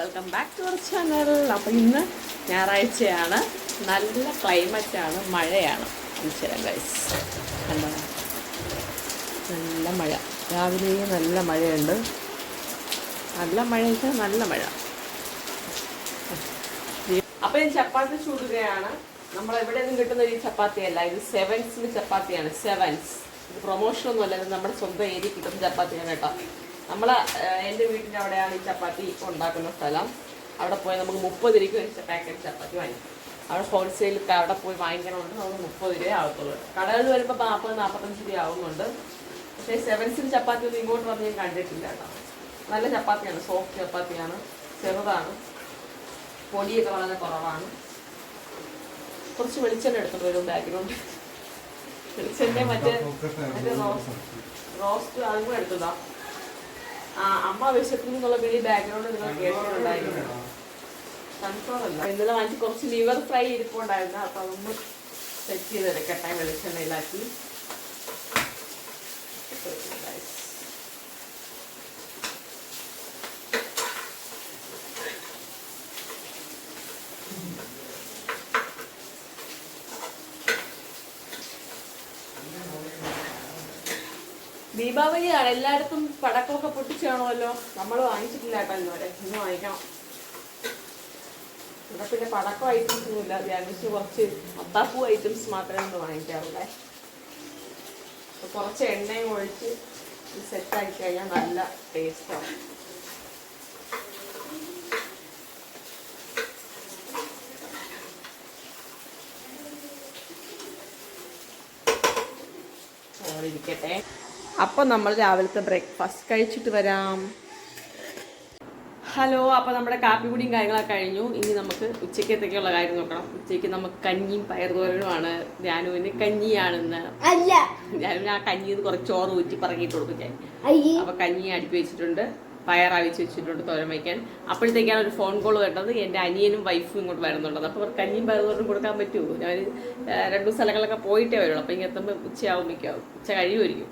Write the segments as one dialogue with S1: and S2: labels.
S1: Welcome back to our channel. അപ്പോൾ ഇന്ന് ഞായറാഴ്ചയാണ്, നല്ല ക്ലൈമറ്റാണ്, മഴയാണ്. മനുഷ്യരം ഗൈസ് കണ്ടോ, നല്ല മഴ, രാവിലെ നല്ല മഴയുണ്ട്. നല്ല മഴ വെച്ചാൽ നല്ല മഴ. അപ്പോൾ ഞാൻ ചപ്പാത്തി ചൂടുകയാണ്. നമ്മൾ എവിടെയൊന്നും കിട്ടുന്ന ഈ ചപ്പാത്തിയല്ല, ഇത് സെവൻസിൻ്റെ ചപ്പാത്തിയാണ്. സെവൻസ് ഇത് പ്രൊമോഷനൊന്നുമല്ല, ഇത് നമ്മുടെ സ്വന്തം ഏരിയ കിട്ടുന്ന ചപ്പാത്തിയാണ് കേട്ടോ. എൻ്റെ വീട്ടിൻ്റെ അവിടെയാണ് ഈ ചപ്പാത്തി ഉണ്ടാക്കുന്ന സ്ഥലം. അവിടെ പോയി നമുക്ക് 30 രൂപയ്ക്ക് ഒരു പാക്കറ്റ് ചപ്പാത്തി വാങ്ങിക്കും. അവിടെ ഹോൾസെയിൽ അവിടെ പോയി വാങ്ങിക്കണമെന്ന് നമുക്ക് 30 രൂപ ആവത്തുള്ളൂ. കടകളിൽ വരുമ്പോൾ 40-45 രൂപ ആവുന്നുണ്ട്. പക്ഷേ സെവൻസിന് ചപ്പാത്തി ഒന്നും ഇങ്ങോട്ട് വന്ന് ഞാൻ കണ്ടിട്ടില്ല കേട്ടോ. നല്ല ചപ്പാത്തിയാണ്, സോഫ്റ്റ് ചപ്പാത്തിയാണ്, ചെറുതാണ്, പൊടിയൊക്കെ വളരെ കുറവാണ്. കുറച്ച് വെളിച്ചെണ്ണ എടുത്തിട്ട് വരും ബാക്ക്ഗ്രൗണ്ട്. വെളിച്ചെണ്ണ മറ്റേ റോസ്റ്റ് അതും കൂടെ എടുത്തതാ. അമ്മ വിശക്കുന്നു എന്നുള്ള വലിയ ബാക്ക്ഗ്രൗണ്ട് നിങ്ങൾ കേട്ടിട്ടുണ്ടായിരുന്നു. സൺഫ്ലവർ അല്ല, ഇന്നലെ വാങ്ങിച്ച് കുറച്ച് ലിവർ ഫ്രൈ ഇരിപ്പുണ്ടായിരുന്നു. അപ്പം അതൊന്ന് സെറ്റ് ചെയ്തെടുക്കട്ടെ വെളിച്ചെണ്ണയിലാക്കി. ദീപാവലിയാണ്, എല്ലായിടത്തും പടക്കമൊക്കെ പൊട്ടിച്ചാണല്ലോ. നമ്മൾ വാങ്ങിച്ചിട്ടില്ല കേട്ടോ ഇന്നുവരെ, ഇന്ന് വാങ്ങിക്കണം. ഇവിടെ പിന്നെ പടക്കം ഐറ്റംസ് ഒന്നും ഇല്ല, ധ്യാനിച്ച് കുറച്ച് അത്താപ്പൂ ഐറ്റംസ് മാത്രമേ നമ്മൾ വാങ്ങിക്കാറുള്ളേ. അപ്പോൾ കുറച്ച് എണ്ണയും ഒഴിച്ച് സെറ്റാക്കി കഴിഞ്ഞാൽ നല്ല ടേസ്റ്റാണ്. ഇരിക്കട്ടെ. അപ്പം നമ്മൾ രാവിലത്തെ ബ്രേക്ക്ഫാസ്റ്റ് കഴിച്ചിട്ട് വരാം. ഹലോ, അപ്പോൾ നമ്മുടെ കാപ്പിക്കുടിയും കാര്യങ്ങളൊക്കെ കഴിഞ്ഞു. ഇനി നമുക്ക് ഉച്ചക്കത്തേക്കുള്ള കാര്യം നോക്കണം. ഉച്ചയ്ക്ക് നമുക്ക് കഞ്ഞിയും പയറുതോരനുമാണ്. ധ്യാനുവിന് കഞ്ഞിയാണെന്ന്. ധ്യാനുവിന് ആ കഞ്ഞിന്ന് കുറച്ച് ചോറ് ഊറ്റി പറങ്ങിയിട്ട് കൊടുക്കാൻ. അപ്പോൾ കഞ്ഞി അടുപ്പി വെച്ചിട്ടുണ്ട്, പയറാവിച്ച് വെച്ചിട്ടുണ്ട് തോരൻ വയ്ക്കാൻ. അപ്പോഴത്തേക്കാണ് ഒരു ഫോൺ കോൾ കേട്ടത്. എൻ്റെ അനിയനും വൈഫും ഇങ്ങോട്ട് വരുന്നുള്ളത്. അപ്പോൾ അവർ കഞ്ഞിയും പയറുതോരനും കൊടുക്കാൻ പറ്റുമോ? ഞാൻ 2 സ്ഥലങ്ങളിലൊക്കെ പോയിട്ടേ വരുള്ളൂ. അപ്പോൾ ഇങ്ങനെ എത്തുമ്പോൾ ഉച്ചയാവും, മിക്കാവും ഉച്ച കഴിയുമായിരിക്കും.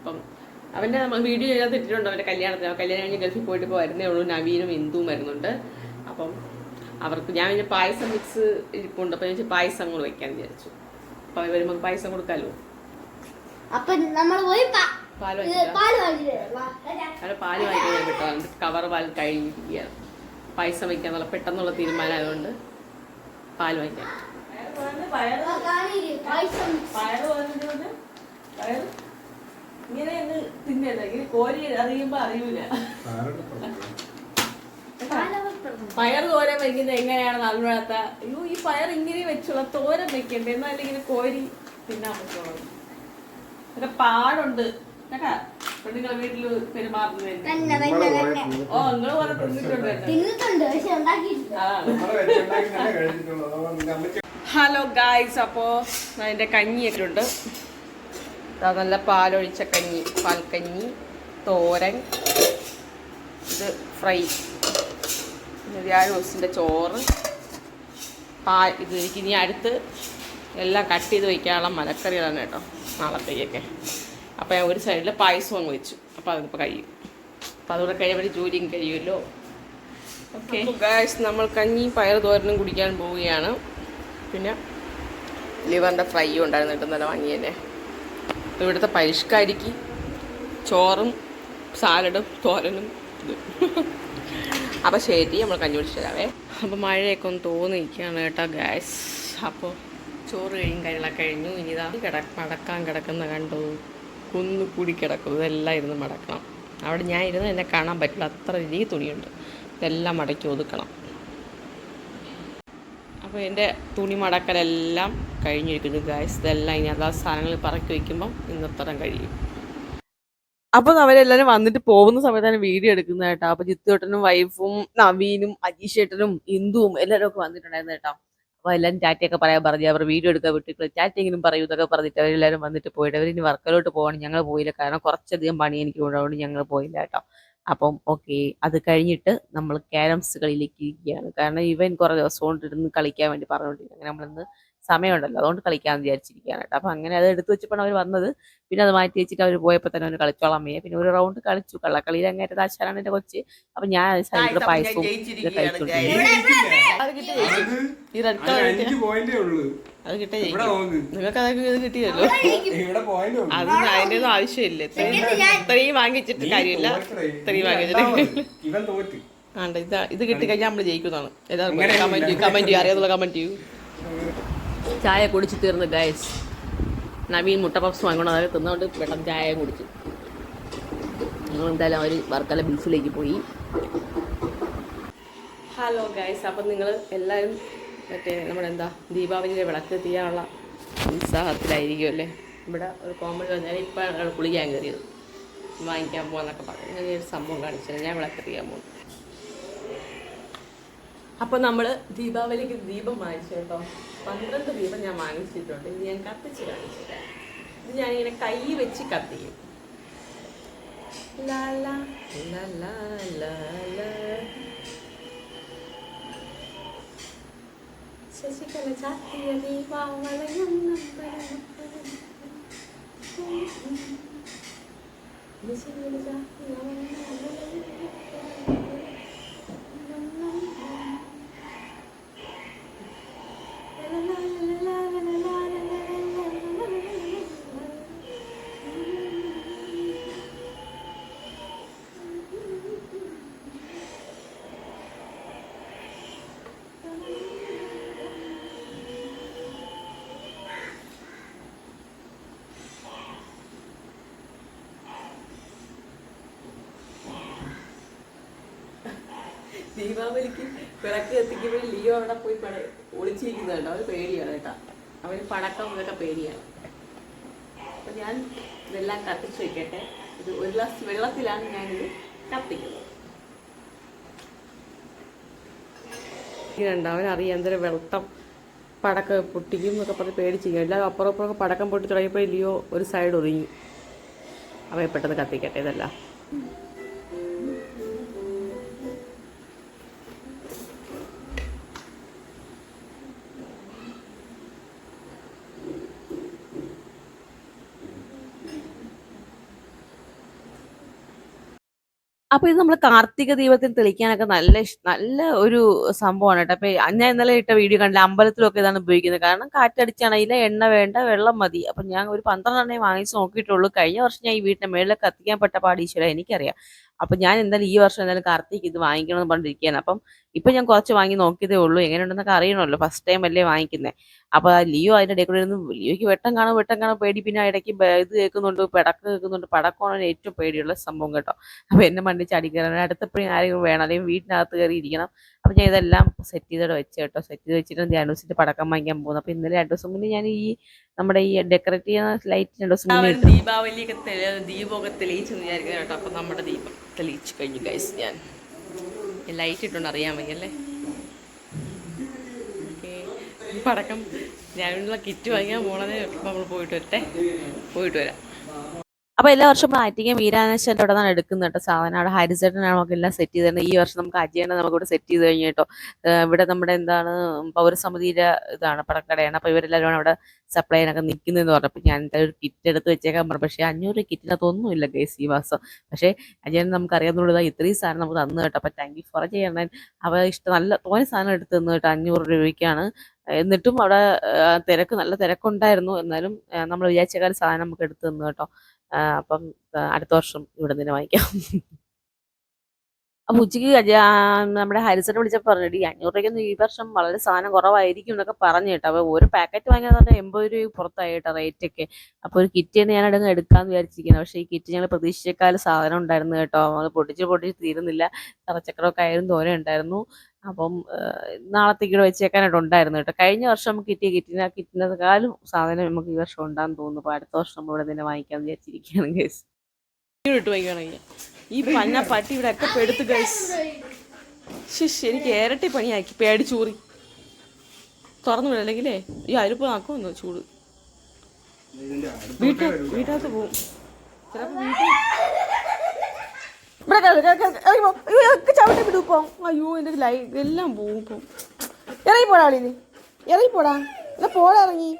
S1: അപ്പം അവൻ്റെ നമ്മൾ വീഡിയോ ചെയ്താൽ ഇട്ടിട്ടുണ്ട് അവൻ്റെ കല്യാണത്തിന്. കല്യാണം കഴിഞ്ഞ് ഗൾഫിൽ പോയിട്ട് ഇപ്പോൾ വരുന്നേ ഉള്ളൂ. നവീനും ഇന്ദുവും വരുന്നുണ്ട്. അപ്പം അവർക്ക് ഞാൻ പിന്നെ പായസം മിക്സ് ഇരിപ്പുണ്ട്. അപ്പം ഞാൻ പായസം അങ്ങോട്ട് വയ്ക്കാൻ വിചാരിച്ചു. അപ്പം അവർ വരുമ്പോൾ പായസം കൊടുക്കാമല്ലോ. പാല് വാങ്ങിക്കാൻ ഞാൻ വിട്ടോ, കവർ പാൽ കഴിഞ്ഞിരിക്കുകയാണ്. പായസം വയ്ക്കാന്നുള്ള പെട്ടെന്നുള്ള തീരുമാനമായതുകൊണ്ട് പാല് വാങ്ങിക്കാൻ. ഇങ്ങനെ തിന്നല്ല, ഇങ്ങനെ കോരി അറിയുമ്പോ അറിയൂല. പയർ തോരൻ വയ്ക്കുന്നത് എങ്ങനെയാണെന്ന് അറിയാത്ത. അയ്യോ, ഈ പയർ ഇങ്ങനെ വെച്ചുള്ള തോരൻ വെക്കണ്ടേ, എന്നാലും ഇങ്ങനെ കോരി തിന്നാൻ പറ്റുള്ളൂ. അതൊക്കെ പാടുണ്ട് കേട്ടാ. പെണ്ണുങ്ങളെ വീട്ടില് പെരുമാറുന്നത്. ഓ, നിങ്ങൾ പോലെ തിന്നിട്ടുണ്ട്. ഹലോ ഗായ്സ്, അപ്പോ അതിന്റെ കഞ്ഞിയൊക്കെ ഉണ്ട്. നല്ല പാലൊഴിച്ച കഞ്ഞി, പാൽക്കഞ്ഞി, തോരൻ, ഇത് ഫ്രൈ, ദിവസത്തിൻ്റെ ചോറ്, ഇത് ഇനി അടുത്ത് എല്ലാം കട്ട് ചെയ്ത് വയ്ക്കാനുള്ള മലക്കറികളാണ് കേട്ടോ നാളത്തേക്കൊക്കെ. അപ്പോൾ ഞാൻ ഒരു സൈഡിൽ പായസം അങ്ങ് വെച്ചു. അപ്പോൾ അതിപ്പോൾ കഴിയും. അപ്പോൾ അതുകൂടെ കഴിയുമ്പോൾ ജോലിയും കഴിയുമല്ലോ. ഓക്കെ ഗായ്സ്, നമ്മൾ കഞ്ഞിയും പയർ തോരനും കുടിക്കാൻ പോവുകയാണ്. പിന്നെ ലിവറിൻ്റെ ഫ്രൈയും ഉണ്ടായിരുന്നു കേട്ടോ, നല്ല വാങ്ങിയല്ലേ. ഇവിടുത്തെ പരിഷ്കരിക്ക് ചോറും സാലഡും തോരനും ഇത്. അപ്പോൾ ശരി, നമ്മൾ കഞ്ഞി പിടിച്ച് തരാവേ. അപ്പോൾ മഴയൊക്കെ ഒന്ന് തോന്നിയിരിക്കുകയാണ് കേട്ടോ ഗായ്സ്. അപ്പോൾ ചോറ് കാര്യങ്ങളൊക്കെ കഴിഞ്ഞു. ഇനി ഇതാ മടക്കാൻ കിടക്കുന്ന കണ്ടു, കുന്നുകൂടി കിടക്കും. ഇതെല്ലാം ഇരുന്ന് മടക്കണം. അവിടെ ഞാൻ ഇരുന്ന് എന്നെ കാണാൻ പറ്റില്ല, അത്ര രീതി തുണിയുണ്ട്. ഇതെല്ലാം മടക്കി ഒതുക്കണം. അപ്പോൾ എൻ്റെ തുണി മടക്കലെല്ലാം കഴിഞ്ഞിരിക്കുന്നു ഗായ്സ്. ഇതെല്ലാം ഇനി അതാ സാധനങ്ങൾ പറക്കി വയ്ക്കുമ്പം ഇന്നത്തരം കഴിയും. അപ്പോൾ അവരെല്ലാവരും വന്നിട്ട് പോകുന്ന സമയത്താണ് വീഡിയോ എടുക്കുന്നത് കേട്ടോ. അപ്പോൾ ജിത്തുവേട്ടനും വൈഫും നവീനും അജീഷേട്ടനും ഇന്ദുവും എല്ലാവരും ഒക്കെ വന്നിട്ടുണ്ടായിരുന്നു കേട്ടോ. അപ്പോൾ എല്ലാവരും ടാറ്റയൊക്കെ പറയാൻ പറഞ്ഞു. അവർ വീഡിയോ എടുക്കാൻ വിട്ടിട്ട് ടാറ്റയെങ്കിലും പറയൂ എന്നൊക്കെ പറഞ്ഞിട്ട് അവരെല്ലാവരും വന്നിട്ട് പോയിട്ട് അവരിനി വർക്കലോട്ട് പോകണം. ഞങ്ങൾ പോയില്ല, കാരണം കുറച്ചധികം പണി എനിക്ക് ഉള്ളതുകൊണ്ട് ഞങ്ങൾ പോയില്ല കേട്ടോ. അപ്പം ഓക്കെ, അത് കഴിഞ്ഞിട്ട് നമ്മൾ ക്യാരംസ് കളിയിലേക്ക് ഇരിക്കുകയാണ്. കാരണം ഇവൻ കുറേ ദിവസം കൊണ്ടിരുന്ന് കളിക്കാൻ വേണ്ടി പറഞ്ഞുകൊണ്ടിരിക്കും. അങ്ങനെ നമ്മളിന്ന് സമയമുണ്ടല്ലോ, അതുകൊണ്ട് കളിക്കാമെന്ന് വിചാരിച്ചിരിക്കുകയാണ് കേട്ടോ. അപ്പം അങ്ങനെ അത് എടുത്ത് വെച്ചപ്പോൾ അവർ വന്നത്. പിന്നെ അത് മാറ്റി വെച്ചിട്ട് അവർ പോയപ്പോൾ തന്നെ അവന് കളിച്ചോളാൻ വയ്യ. പിന്നെ ഒരു റൗണ്ട് കളിച്ചു, കള്ളക്കളിയിൽ അങ്ങേറ്റത് ആശാനാണ് എൻ്റെ കൊച്ച്. അപ്പം ഞാൻ സൈഡിൽ പായസവും ഇത് കഴിച്ചോണ്ടിരിക്കും. അത് കിട്ടിയ നിങ്ങൾക്ക് അതൊക്കെ ഇത് കിട്ടിയല്ലോ. അത് അതിൻ്റെ ഒന്നും ആവശ്യമില്ല. ഇത്രയും വാങ്ങിച്ചിട്ട് കാര്യമില്ല, ഇത്രയും വാങ്ങിച്ചിട്ട് ആണ്ട് ഇത് കിട്ടിക്കഴിഞ്ഞാൽ നമ്മൾ ജയിക്കുന്നതാണ്. ഏതായാലും കമൻറ്റ് ചെയ്യും, അറിയാതുള്ള കമൻറ്റ് ചെയ്യൂ. ചായ കുടിച്ച് തീർന്ന് ഗൈസ്. നവീൻ മുട്ട പപ്സ് വാങ്ങണം, അതൊക്കെ തിന്നുകൊണ്ട് വെള്ളം ചായ കുടിച്ചു. എന്തായാലും അവർ വർക്കല ബീച്ചിലേക്ക് പോയി. ഹലോ ഗൈസ്, അപ്പം നിങ്ങൾ എല്ലാവരും മറ്റേ നമ്മുടെ ദീപാവലിയിലെ വിളക്ക് തീയാനുള്ള ഉത്സാഹത്തിലായിരിക്കും അല്ലേ. ഇവിടെ ഒരു കോമഡി പറഞ്ഞാൽ ഇപ്പം കുളിക്കാൻ കയറിയത് വാങ്ങിക്കാൻ പോകാന്നൊക്കെ പറഞ്ഞു. ഞാൻ ഒരു സംഭവം കാണിച്ചത്, ഞാൻ വിളക്ക് തീയാൻ പോകുന്നു. അപ്പോൾ നമ്മൾ ദീപാവലിക്ക് ദീപം വാങ്ങിച്ചു കേട്ടോ. 12 ദീപം ഞാൻ വാങ്ങിച്ചിട്ടുണ്ട്. ഇത് ഞാൻ കത്തിച്ച് കാണിച്ചില്ല. ഇത് ഞാനിങ്ങനെ കൈ വെച്ച് കത്തിക്കും. ശശികല ചാത്തിയ ദീപാവളയും ദീപാവലിക്ക് വിളക്ക് കത്തിക്കുമ്പോൾ ലിയോ അവിടെ പോയി ഒളിച്ചിരിക്കുന്നുണ്ട്. അവർ പേടിയാണ് കേട്ടോ, അവർ പടക്കം ഇതൊക്കെ പേടിയാണ്. അപ്പം ഞാൻ ഇതെല്ലാം കത്തിച്ച് വയ്ക്കട്ടെ. ഇത് ഒരു ഗ്ലാസ് വെള്ളത്തിലാണ് ഞാനിത് കത്തിക്കുന്നത്. ഇങ്ങനെയുണ്ട്, അവനറിയാം എന്തൊരു വെള്ളം പടക്കം പൊട്ടിക്കും എന്നൊക്കെ പറഞ്ഞ് പേടിച്ചിരിക്കും. എല്ലാവരും അപ്പുറം അപ്പുറമൊക്കെ പടക്കം പൊട്ടി തുടങ്ങിയപ്പോൾ ലിയോ ഒരു സൈഡ് ഒതുങ്ങി. അവയെ പെട്ടെന്ന് കത്തിക്കട്ടെ ഇതെല്ലാം. അപ്പോൾ ഇത് നമ്മൾ കാർത്തിക ദീപത്തിൽ തെളിക്കാനൊക്കെ നല്ല ഒരു സംഭവമാണ് കേട്ടോ. അപ്പോൾ ഞാൻ ഇന്നലെ ഇട്ട വീഡിയോ കണ്ടില്ല, അമ്പലത്തിലൊക്കെ ഇതാണ് ഉപയോഗിക്കുന്നത്. കാരണം കാറ്റടിച്ചാണ്, അതിൽ എണ്ണ വേണ്ട, വെള്ളം മതി. അപ്പം ഞാൻ ഒരു 12 എണ്ണയെ വാങ്ങിച്ച് നോക്കിയിട്ടുള്ളൂ. കഴിഞ്ഞ വർഷം ഞാൻ ഈ വീട്ടിൻ്റെ മേളിലൊക്കെ കത്തിക്കാൻ പെട്ട പാടീശ്വര എനിക്കറിയാം. അപ്പം ഞാൻ എന്തായാലും ഈ വർഷം എന്തായാലും കാർത്തിക് ഇത് വാങ്ങിക്കണമെന്ന് പറഞ്ഞിരിക്കുകയാണ്. അപ്പം ഇപ്പം ഞാൻ കുറച്ച് വാങ്ങി നോക്കിയതേ ഉള്ളൂ, എങ്ങനെയുണ്ടെന്നൊക്കെ അറിയണമല്ലോ, ഫസ്റ്റ് ടൈം അല്ലേ വാങ്ങിക്കുന്നത്. അപ്പോൾ ലിയോ അതിൻ്റെ ഇടയിൽ കൂടെ ലിയോയ്ക്ക് വെട്ടം കാണാൻ പേടി. പിന്നെ ഇടയ്ക്ക് ഇത് കേൾക്കുന്നുണ്ട്, പടക്കം കേൾക്കുന്നുണ്ട്. പടക്കമാണ് ഏറ്റവും പേടിയുള്ള സംഭവം കേട്ടോ. അപ്പോൾ എന്നെ മണ്ടി ചാടി കയറാൻ അടുത്തപ്പോഴും ആരെങ്കിലും വേണം, അല്ലെങ്കിൽ വീട്ടിനകത്ത് കയറി ഇരിക്കണം. അപ്പം ഞാൻ ഇതെല്ലാം സെറ്റ് ചെയ്തിട്ട് വെച്ച് കേട്ടോ. സെറ്റ് ചെയ്ത് വെച്ചിട്ട് ധ്യാനൂസിൻ്റെ പടക്കം വാങ്ങിക്കാൻ പോകുന്നു. അപ്പോൾ ഇന്നലെ 2 ദിവസം മുന്നേ ഞാൻ നമ്മുടെ ഈ ഡെക്കറേറ്റ് ചെയ്യുന്ന ലൈറ്റ് 2 ദിവസം മുന്നേ ദീപാവലിയൊക്കെ ദീപമൊക്കെ തെളിയിച്ചെന്ന് വിചാരിക്കുന്നത് കേട്ടോ. അപ്പം നമ്മുടെ ദീപം തെളിയിച്ച് കഴിഞ്ഞു ഗൈസ്. ഞാൻ ലൈറ്റ് ഇട്ടുണ്ട്, അറിയാൻ വയ്യല്ലേ. ഓക്കെ, പടക്കം ഞാനുള്ള കിറ്റ് വാങ്ങിക്കാൻ പോണതേ നമ്മൾ പോയിട്ട് വരാം. അപ്പോൾ എല്ലാ വർഷവും ആറ്റിങ്ങ വീരാനേശ്വരൻ്റെ അവിടെ നിന്നാണ് എടുക്കുന്നത് കേട്ടോ സാധനം. അവിടെ ഹരിചേട്ടനാണ് നമുക്ക് എല്ലാം സെറ്റ് ചെയ്ത് തരുന്നത്. ഈ വർഷം നമുക്ക് അജയനെ നമുക്കിവിടെ സെറ്റ് ചെയ്ത് കഴിഞ്ഞു കേട്ടോ. ഇവിടെ നമ്മുടെ പൗരസമിതിയുടെ ഇതാണ്, പടക്കടയാണ്. അപ്പോൾ ഇവരെല്ലാവരും അവിടെ സപ്ലൈ ചെയ്യാനൊക്കെ നിൽക്കുന്നതെന്ന് പറഞ്ഞപ്പോൾ ഞാൻ ഒരു കിറ്റ് എടുത്ത് വെച്ചേക്കാൻ പറഞ്ഞു. പക്ഷേ 500 കിറ്റിനകത്തൊന്നുമില്ല ഗൈസ് ഈ മാസം. പക്ഷേ അജയൻ നമുക്ക് അറിയാവുന്നതാണ് ഇത്രയും സാധനം നമുക്ക് തന്നു കേട്ടോ. അപ്പോൾ താങ്ക് യു ഫോർ ചെയ്യണം. അവ നല്ല തോനെ സാധനം എടുത്ത് തന്നു കേട്ടോ. 500 രൂപയ്ക്കാണ്. എന്നിട്ടും അവിടെ നല്ല തിരക്കുണ്ടായിരുന്നു. എന്നാലും നമ്മൾ വിചാരിച്ചേക്കാൾ സാധനം നമുക്ക് എടുത്ത് തന്നു കേട്ടോ. അപ്പം അടുത്ത വർഷം ഇവിടെ നിന്ന് വാങ്ങിക്കാം. അപ്പോൾ ഉച്ചയ്ക്ക് നമ്മുടെ ഹരിസനെ വിളിച്ചപ്പോൾ പറഞ്ഞു, 500 രൂപയ്ക്കൊന്നും ഈ വർഷം വളരെ സാധനം കുറവായിരിക്കും എന്നൊക്കെ പറഞ്ഞു കേട്ടോ. അപ്പോൾ ഒരു പാക്കറ്റ് വാങ്ങിയാൽ തന്നെ 80 രൂപ പുറത്തായി കേട്ടോ റേറ്റൊക്കെ. അപ്പോൾ ഒരു കിറ്റ് ഞാൻ അവിടെ എടുക്കാമെന്ന് വിചാരിച്ചിരിക്കുന്നത്. പക്ഷേ ഈ കിറ്റ് ഞങ്ങൾ പ്രതീക്ഷിച്ചേക്കാൾ സാധനം ഉണ്ടായിരുന്നു കേട്ടോ. നമ്മൾ പൊട്ടിച്ച് തീരുന്നില്ല. കറച്ചക്കറൊക്കെ ആയാലും തോനെ ഉണ്ടായിരുന്നു. അപ്പം നാളത്തേക്ക് ഇവിടെ വെച്ചേക്കാനായിട്ട് ഉണ്ടായിരുന്നു കേട്ടോ. കഴിഞ്ഞ വർഷം നമുക്ക് കിട്ടിയ കിറ്റിനേക്കാളും സാധനം നമുക്ക് ഈ വർഷം ഉണ്ടാകുന്നു തോന്നുന്നു. അപ്പോൾ അടുത്ത വർഷം നമ്മൾ ഇവിടെ തന്നെ വാങ്ങിക്കാമെന്ന് വിചാരിച്ചിരിക്കുകയാണ് ഗൈസ്. ഇട്ട് വാങ്ങിക്കുകയാണെങ്കിൽ ഈ പന്ന പട്ടി ഇവിടെ ഒക്കെ പെടുത്ത് ഗൈസ്. എനിക്ക് ഇരട്ടി പണിയാക്കി, പേടിച്ചൂറി തുറന്നു വിടല്ലെങ്കിലേ ഈ അരിപ്പ് നാക്കുമെന്ന് ചൂട്. വീട്ടകത്ത് പോവും ചിലപ്പോൾ. ചവിട്ടി വിടും. അയ്യോ എൻ്റെ എല്ലാം പോവും. ഇപ്പം ഇറങ്ങിപ്പോടാ, ഇറങ്ങിപ്പോടാ. എന്നാ പോളിറങ്ങി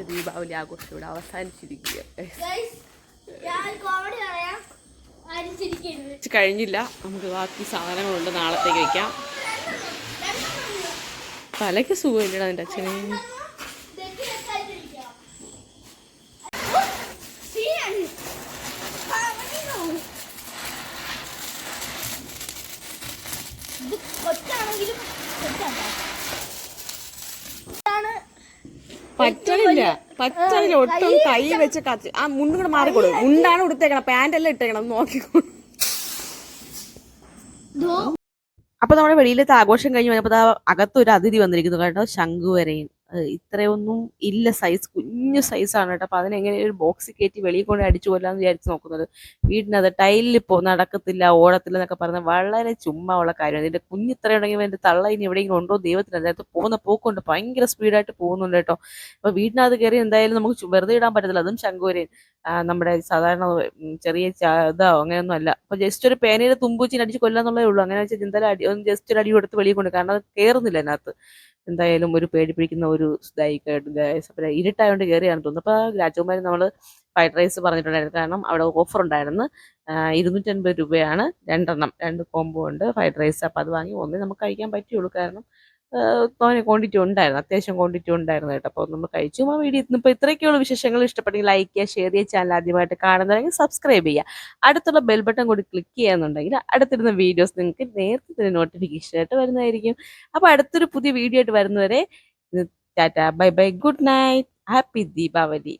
S1: ദീപാവലി ആഘോഷം ഇവിടെ അവസാനിച്ചിരിക്കുക. കഴിഞ്ഞില്ല, നമുക്ക് ബാക്കി സാധനങ്ങളുണ്ട്, നാളത്തേക്ക് വയ്ക്കാം. തലയ്ക്ക് സുഖമില്ലടാ എൻ്റെ അച്ഛനെ. പറ്റണില്ല ഒട്ടും. കൈ വെച്ച് കത്തി ആ മുണ്ടും കൂടെ മാറിക്കൊടു. മുണ്ടാണ് ഉടുത്തേക്കണം, പാൻ്റെല്ലാം ഇട്ടേക്കണം, നോക്കിക്കോളൂ. അപ്പൊ നമ്മുടെ വെളിയിലത്തെ ആഘോഷം കഴിഞ്ഞ് വന്നപ്പോൾ അകത്തൊരു അതിഥി വന്നിരിക്കുന്നു കേട്ടോ, ശംഖുവരയൻ. ഇത്രയൊന്നും ഇല്ല, സൈസ് കുഞ്ഞു സൈസാണ് കേട്ടോ. അപ്പൊ അതിനെങ്ങനെ ഒരു ബോക്സിൽ കയറ്റി വെളിയിൽ കൊണ്ട് അടിച്ചു കൊല്ലാന്ന് വിചാരിച്ച് നോക്കുന്നത്. വീടിനത് ടൈലിൽ നടക്കത്തില്ല, ഓടത്തില്ല എന്നൊക്കെ പറഞ്ഞാൽ വളരെ ചുമ്മാ ഉള്ള കാര്യം. അതിന്റെ കുഞ്ഞിത്രയുണ്ടെങ്കിൽ എന്റെ തള്ള ഇനി എവിടെയെങ്കിലും ഉണ്ടോ ദൈവത്തിന്. അതിനകത്ത് പോകുന്ന പോക്കുണ്ട്, ഭയങ്കര സ്പീഡായിട്ട് പോകുന്നുണ്ട് കേട്ടോ. അപ്പൊ വീടിനകത്ത് കയറി എന്തായാലും നമുക്ക് വെറുതെ ഇടാൻ പറ്റത്തില്ല. അതും ശംഖുവരയൻ നമ്മുടെ സാധാരണ ചെറിയ ഇതോ അങ്ങനെയൊന്നും അല്ല. അപ്പൊ ജസ്റ്റ് ഒരു പേനയിൽ തുമ്പൂച്ചിന് അടിച്ച് കൊല്ലാന്നുള്ളതേ ഉള്ളൂ. അങ്ങനെ വെച്ചാൽ എന്തായാലും ജസ്റ്റ് ഒരു അടി കൊടുത്ത് വെളിയിൽ കൊണ്ട്, കാരണം അത് കയറുന്നില്ല അതിനകത്ത്. എന്തായാലും ഒരു പേടിപ്പിടിക്കുന്ന ഒരു ഇരുട്ടായതുകൊണ്ട് കയറിയാണെന്ന് തോന്നുന്നു. അപ്പോൾ രാജകുമാരി നമ്മൾ ഫ്രൈഡ് റൈസ് പറഞ്ഞിട്ടുണ്ടായിരുന്നു, കാരണം അവിടെ ഓഫർ ഉണ്ടായിരുന്നു. 250 രൂപയാണ് രണ്ടെണ്ണം, 2 കോംബോ ഉണ്ട് ഫ്രൈഡ് റൈസ്. അപ്പോൾ അത് വാങ്ങി ഒന്നേ നമുക്ക് കഴിക്കാൻ പറ്റുള്ളൂ, കാരണം തോനെ ക്വാണ്ടിറ്റി ഉണ്ടായിരുന്നു, അത്യാവശ്യം ക്വാണ്ടിറ്റി ഉണ്ടായിരുന്നു കേട്ടോ. അപ്പോൾ നമ്മൾ കഴിച്ചു. ആ വീഡിയോ ഇപ്പോൾ ഇത്രയൊക്കെയുള്ള വിശേഷങ്ങൾ ഇഷ്ടപ്പെട്ടെങ്കിൽ ലൈക്ക് ചെയ്യുക, ഷെയർ ചെയ്യുക, ചാനൽ ആദ്യമായിട്ട് കാണുന്നതെങ്കിൽ സബ്സ്ക്രൈബ് ചെയ്യുക. അടുത്തുള്ള ബെൽ ബട്ടൺ കൂടി ക്ലിക്ക് ചെയ്യാന്നുണ്ടെങ്കിൽ അടുത്തിരുന്ന വീഡിയോസ് നിങ്ങൾക്ക് നേരത്തെ തന്നെ നോട്ടിഫിക്കേഷൻ ആയിട്ട് വരുന്നതായിരിക്കും. അപ്പോൾ അടുത്തൊരു പുതിയ വീഡിയോ ആയിട്ട് വരുന്നവരെ Tata, bye bye, good night, happy Deepavali.